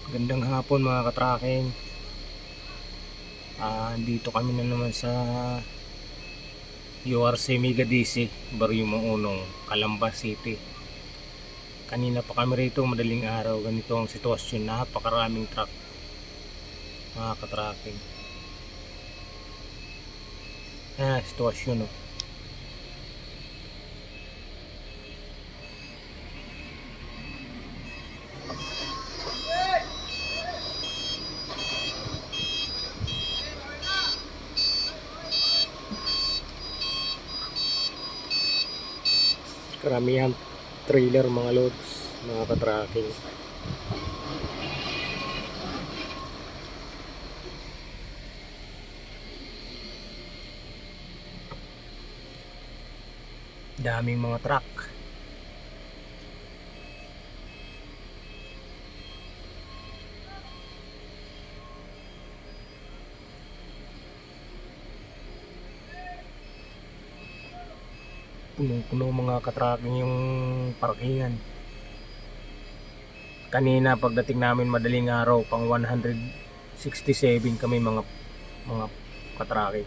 Gandang hapon mga katracking. Dito kami na naman sa URC Mega DC, Barrio Maunong, Calamba City. Kanina pa kami rito, madaling araw. Ganito ang sitwasyon, napakaraming truck mga katracking. Sitwasyon oh. Karamihan trailer mga loads mga katracking. Daming mga truck. Punong-puno mga katracking yung parkingan. Kanina pagdating namin madaling araw, pang 167 kami mga katracking.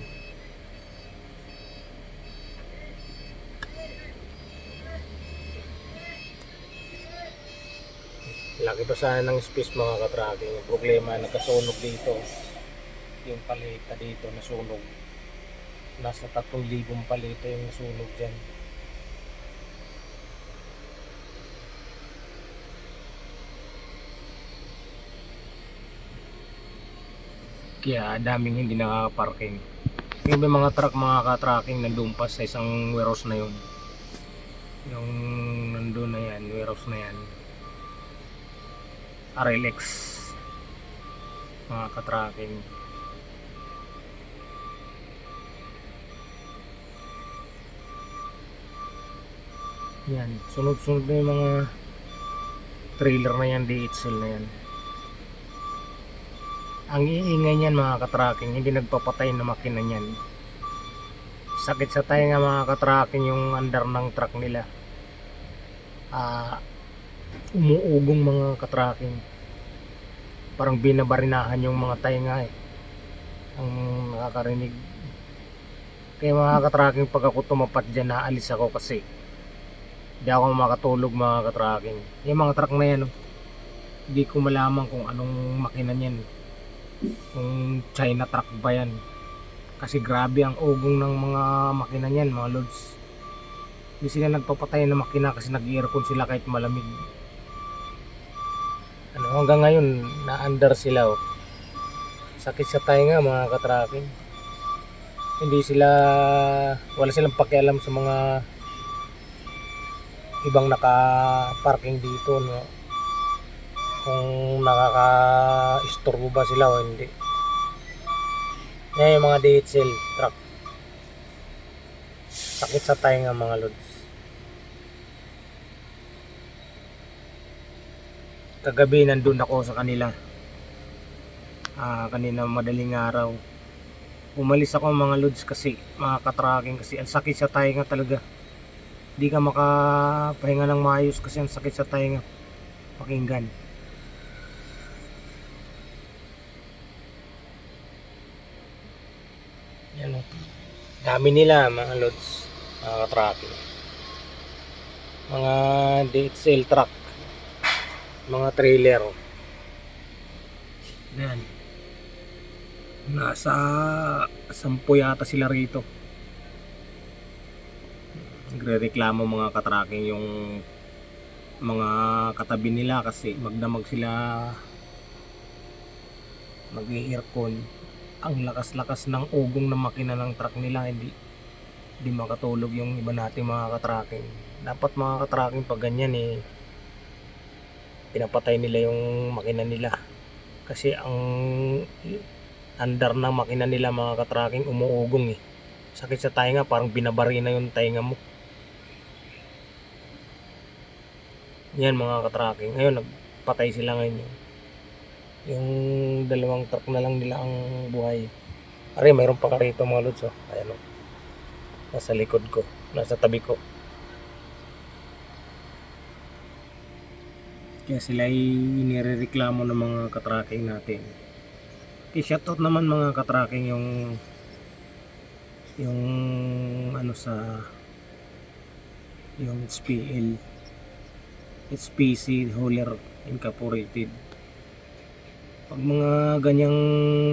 Laki pa sana ng space mga katracking. Yung problema, nagkasunog dito. Yung paleta dito nasunog. Nasa 3,000 paleta yung nasunog dyan. Kaya daming hindi nakaka-parking. Yung may mga truck mga ka-tracking nandun pa sa isang warehouse na yun. Yung nandun na yan, warehouse na yan. RLX mga ka-tracking. Yan, sunod-sunod na yung mga trailer na yan, DHL na yan. Ang iingay niyan mga ka-tracking, hindi nagpapatay na makina niyan. Sakit sa tainga mga ka-tracking yung under ng truck nila. Umuugong mga ka-tracking. Parang binabarinahan yung mga tainga eh. Ang nakakarinig. Kaya mga ka-tracking, pag ako tumapat dyan, naalis ako kasi hindi ako makatulog mga ka-tracking. Yung mga truck na yan, hindi ko malaman kung anong makina niyan. Kung China truck ba yan, kasi grabe ang ugong ng mga makina niyan mga loads. Hindi sila nagpapatay ng makina kasi nag-aircon sila kahit malamig. Hanggang ngayon na-under sila oh. Sakit sa tainga mga ka-tracking. Hindi sila, wala silang pakialam sa mga ibang naka-parking dito, no? Kung nakaka-istorbo ba sila o hindi. Yan yung mga DHL truck. Sakit sa tainga mga loads. Kagabi nandun ako sa kanila. Kanina madaling araw. Umalis ako mga loads kasi mga ka-tracking kasi ang sakit sa tainga talaga. Hindi ka makapahinga ng maayos kasi ang sakit sa tainga pakinggan. Yan o. Dami nila mga loads, mga ka-tracking. Mga DHL truck, mga trailer. Yan. Nasa 10 yata sila rito. Nagre-reklamo mga ka-tracking yung mga katabi nila kasi magdamag sila mag-aircon. Ang lakas-lakas ng ugong ng makina ng truck nila, hindi makatulog yung iba nating mga ka-tracking. Dapat mga ka-tracking pag ganyan pinapatay nila yung makina nila kasi ang under ng makina nila mga ka-tracking umuugong eh. Sakit sa tainga, parang binabari na yung tainga mo. Yan mga ka-tracking. Ngayon nagpatay sila ngayon. Yung dalawang truck na lang nila ang buhay. Ari, mayroon pa ka rito mga lods oh. Ayan oh. Nasa likod ko, nasa tabi ko. Kaya sila ay nirereklamo ng mga katracking natin. Okay, shoutout naman mga katracking yung ano sa yung HPC Hauler Incorporated. Pag mga ganyang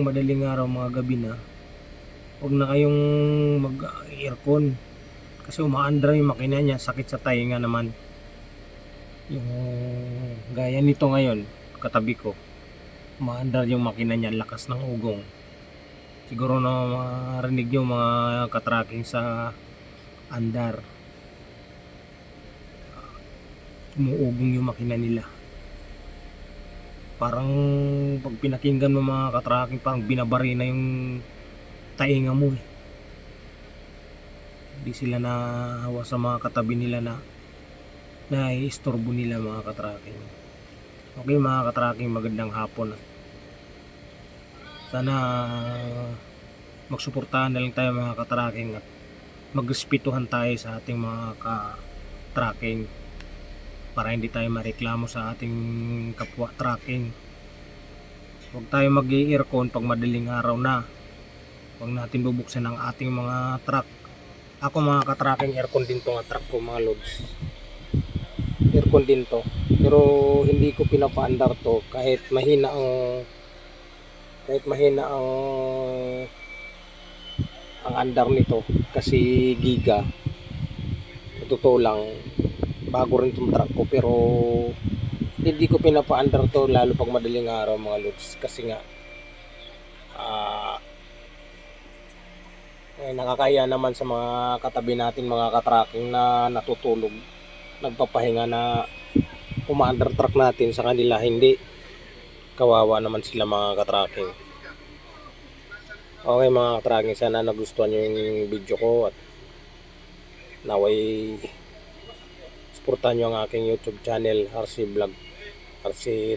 madaling araw, mga gabi na, huwag na kayong mag-aircon kasi umaandar yung makina niya, sakit sa tainga naman. Yung gaya nito ngayon, katabi ko, umaandar yung makina niya, lakas ng ugong. Siguro na marinig nyo mga katracking sa andar, umuugong yung makina nila. Parang pag pinakinggan mo mga katracking, parang binabari na yung tainga mo eh. Hindi sila nahawa sa mga katabi nila na naiistorbo nila mga katracking. Okay mga katracking, magandang hapon. Sana magsuportahan na lang tayo mga katracking at magrespetuhan tayo sa ating mga ka-tracking para hindi tayo mareklamo sa ating kapwa tracking. Huwag tayo mag-i-aircon pag madaling araw na. Huwag natin bubuksan ang ating mga truck. Ako mga ka-tracking, aircon din to nga truck ko mga loads. Aircon din to. Pero hindi ko pinapaandar to kahit mahina ang andar nito kasi giga. Totoo lang, bago rin itong truck ko pero hindi ko pinapaandar to lalo pag madaling araw mga loads kasi nga nakakaya naman sa mga katabi natin mga ka-tracking na natutulog, nagpapahinga na umaandar truck natin, sa kanila hindi. Kawawa naman sila mga ka-tracking. Okay mga ka-tracking, sana nagustuhan nyo yung video ko at naway suportahan nyo ang aking YouTube channel, RC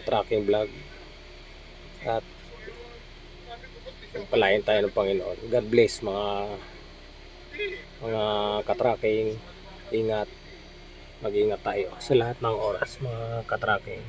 Tracking Vlog, at palayan tayo ng Panginoon. God bless mga ka-tracking. Ingat, mag-ingat tayo sa lahat ng oras mga ka-tracking.